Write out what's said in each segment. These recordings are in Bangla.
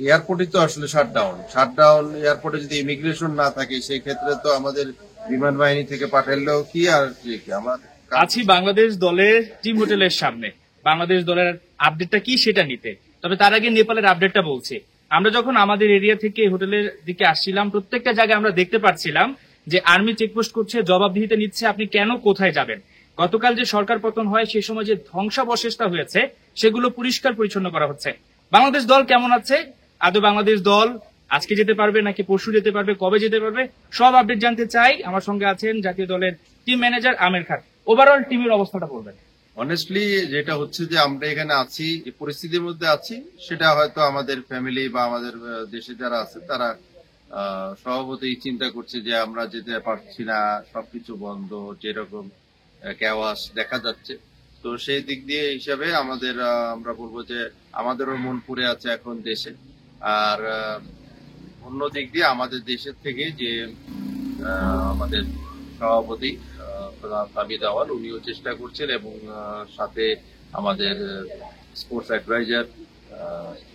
এয়ারপোর্টে তো আসলে শাটডাউন এয়ারপোর্টে যদি ইমিগ্রেশন না থাকে সেই ক্ষেত্রে তো আমাদের বিমান বাহিনী থেকে পাঠালেও কি আর কি আমার আছি বাংলাদেশ দলের টিম হোটেলের সামনে। বাংলাদেশ দলের আপডেটটা কি সেটা নিতে, তবে তার আগে নেপালের আপডেটটা বলছি। আমরা যখন আমাদের এরিয়া থেকে হোটেলের দিকে আসছিলাম, প্রত্যেকটা জায়গায় আমরা দেখতে পাচ্ছিলাম যে আর্মি চেকপোস্ট করছে, জবাবদিহিতে নিচ্ছে আপনি কেন কোথায় যাবেন। গতকাল যে সরকার পতন হয় সেই সময় যে ধ্বংসাবশেষটা হয়েছে সেগুলো পরিষ্কার পরিচ্ছন্ন করা হচ্ছে। বাংলাদেশ দল কেমন আছে, আদৌ বাংলাদেশ দল আজকে যেতে পারবে নাকি পরশু যেতে পারবে, কবে যেতে পারবে, সব আপডেট জানতে চাই। আমার সঙ্গে আছেন জাতীয় দলের team manager Aamir Khan. Overall টিমের অবস্থাটা বলবেন। অনেস্টলি যেটা হচ্ছে যে আমরা এখানে আছি, যে পরিস্থিতির মধ্যে আছি, সেটা হয়তো আমাদের ফ্যামিলি বা আমাদের দেশে যারা আছে তারা স্বভাবতই চিন্তা করছে যে আমরা যেতে পারছি না, সবকিছু বন্ধ, যেরকম কেওয়াস দেখা যাচ্ছে। তো সেই দিক দিয়ে হিসাবে আমাদের আমরা বলবো যে আমাদেরও মন পড়ে আছে এখন দেশে। আর অন্য দিক দিয়ে আমাদের দেশের থেকে যে আমাদের সভাপতি তাবিদ আওয়াল উনিও চেষ্টা করছেন, এবং সাথে আমাদের স্পোর্টস অ্যাডভাইজার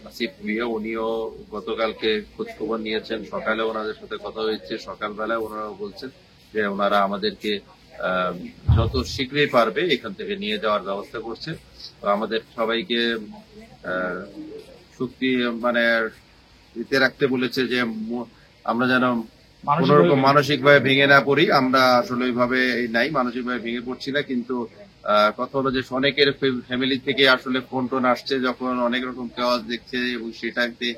আসিফ ভুইয়া উনিও গতকালকে খোঁজখবর নিয়েছেন। সকালে ওনাদের সাথে কথা হয়েছে, সকালবেলায় ওনারা বলছেন যে ওনারা আমাদেরকে যত শীঘ্রই পারবে এখান থেকে নিয়ে যাওয়ার ব্যবস্থা করছে। তো আমাদের সবাইকে শক্তি মানে ইতে রাখতে বলেছে যে আমরা যেন কোনোরকম মানসিকভাবে ভেঙে না পড়ি। আমরা আসলে ওইভাবে নাই, মানসিকভাবে ভেঙে পড়ছি না, কিন্তু কথা হলো যে অনেকের ফ্যামিলি থেকে আসলে ফোন টোন আসছে যখন অনেক রকম কেওয়াজ দেখছে, এবং সেটাতে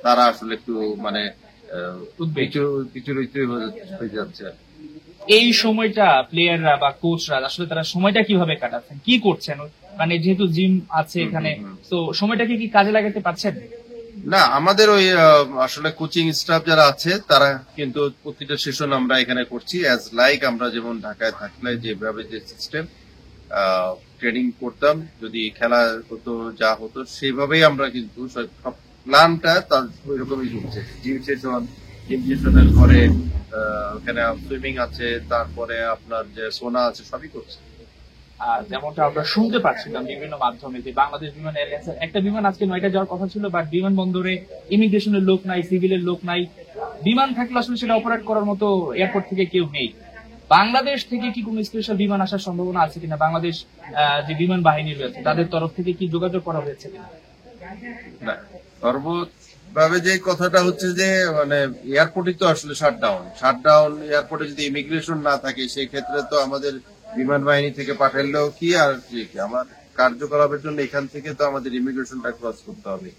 তারা আসলে একটু মানে কিছু হয়ে যাচ্ছে। এই সময়টা প্লেয়াররা বা কোচরা আসলে তারা সময়টা কিভাবে কাটাচ্ছেন, কি করছেন, মানে যেহেতু জিম আছে এখানে, তো সময়টাকে কি কাজে লাগাতে পারছেন? না, আমাদের ওই আসলে কোচিং স্টাফ যারা আছে তারা কিন্তু প্রতিটা সেশন আমরা এখানে করছি অ্যাজ লাইক আমরা যেমন ঢাকায় থাকলে যেভাবে যে সিস্টেম ট্রেনিং করতাম, যদি খেলা হতো যা হতো সেভাবেই আমরা কিন্তু সব প্ল্যানটা তার ওই রকমই চলছে। জিম সেশনের পরে ওখানে সুইমিং আছে, তারপরে আপনার যে সোনা আছে, সবই করছে। যেমনটা আমরা শুনতে পাচ্ছিলাম বিভিন্ন মাধ্যমে যে বাংলাদেশ বিমান এয়ারলাইন্সের একটা বিমান আজকে 9টা যাওয়ার কথা ছিল, বাট বিমানবন্দরে ইমিগ্রেশনের লোক নাই, সিভিলের লোক নাই। বিমান থাকলে আসলে সেটা অপারেট করার মতো এয়ারপোর্ট থেকে কেউ নেই। বাংলাদেশ থেকে কি কোনো স্পেশাল বিমান আসার সম্ভাবনা আছে কিনা, বাংলাদেশ যে বিমান বাহিনী রয়েছে তাদের তরফ থেকে কি যোগাযোগ করা হয়েছে কিনা? না, সর্বভাবে যে কথাটা হচ্ছে যে মানে এয়ারপোর্টই তো আসলে শাটডাউন এয়ারপোর্টে যদি ইমিগ্রেশন না থাকে সেই ক্ষেত্রে তো আমাদের বিমান বাহিনী থেকে পাঠালেও কি আর কি আমার কার্যকলাপের জন্য এখান থেকে তো আমাদের ইমিগ্রেশনটা ক্রস করতে হবে।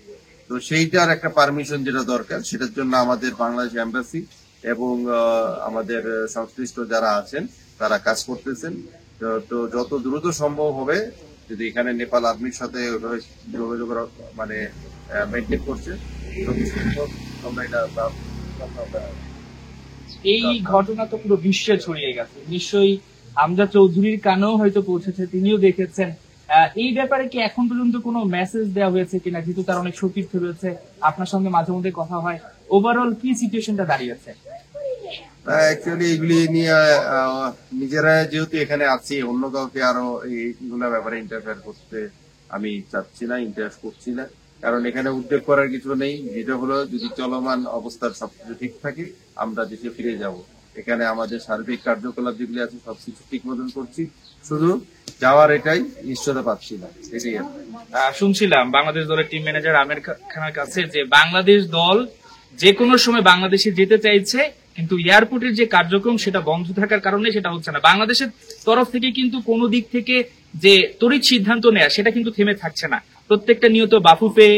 তো সেইটার একটা পারমিশন যেটা দরকার, সেটার জন্য আমাদের বাংলাদেশ এম্বাসি এবং আমাদের সংশ্লিষ্ট যারা আছেন তারা কাজ করতেছেন। তো যত দ্রুত সম্ভব হবে, যদি এখানে নেপাল আর্মির সাথে যোগাযোগ মানে মেনটেন করছে, আমরা এটা এই ঘটনা তো পুরো বিশ্বে ছড়িয়ে গেছে, নিশ্চয়ই আমজা চৌধুরীর কানেও হয়তো পৌঁছেছে, তিনিও দেখেছেন। এই ব্যাপারে কি এখন পর্যন্ত কোনো মেসেজ দেওয়া হয়েছে কিনা, যেহেতু তার অনেক সতীর্থ রয়েছে, আপনার সঙ্গে মাঝে মধ্যে কথা হয়, ওভারঅল কি সিচুয়েশনটা দাঁড়িয়েছে? অ্যাকচুয়ালি এগুলি নিয়ে নিজেরা যেহেতু এখানে আছি, অন্য কাউকে আরো এইগুলো ব্যাপারে ইন্টারফেয়ার করতে আমি চাচ্ছি না, ইন্টারেস্ট করছি না। কারণ এখানে উদ্যোগ করার কিছু নেই। যেটা হলো যদি চলমান অবস্থার সবকিছু ঠিক থাকে আমরা দেশে ফিরে যাব। এখানে আমাদের সার্বিক কার্যকলাপ যেগুলি আছে সবকিছু ঠিক মতন করছি, শুধু যাওয়ার এটাই নিশ্চয়তা পাচ্ছি না, এটাই। শুনছিলাম বাংলাদেশ দলের টিম ম্যানেজার আমির খানের কাছে যে বাংলাদেশ দল যে কোনো সময় বাংলাদেশে যেতে চাইছে, কিন্তু এয়ারপোর্টের যে কার্যক্রম সেটা বন্ধ থাকার কারণে সেটা হচ্ছে না। বাংলাদেশের তরফ থেকে কিন্তু কোনো দিক থেকে যে তড়িৎ সিদ্ধান্ত নেয়া সেটা কিন্তু থেমে থাকছে না। প্রত্যেকটা নিয়ত বাফুফে,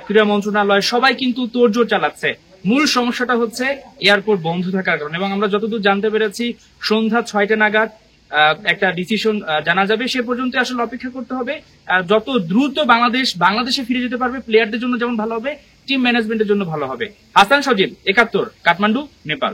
ক্রীড়া মন্ত্রণালয় সবাই কিন্তু তোড়জোড় চালাচ্ছে। মূল সমস্যাটা হচ্ছে এয়ারপোর্ট বন্ধ থাকার কারণে, এবং আমরা যতদূর জানতে পেরেছি সন্ধ্যা 6টা নাগাদ একটা ডিসিশন জানা যাবে। সে পর্যন্ত আসলে অপেক্ষা করতে হবে। যত দ্রুত বাংলাদেশে ফিরে যেতে পারবে, প্লেয়ারদের জন্য যেমন ভালো হবে, টিম ম্যানেজমেন্টের জন্য ভালো হবে। হাসান সজিব, 71, কাঠমান্ডু, নেপাল।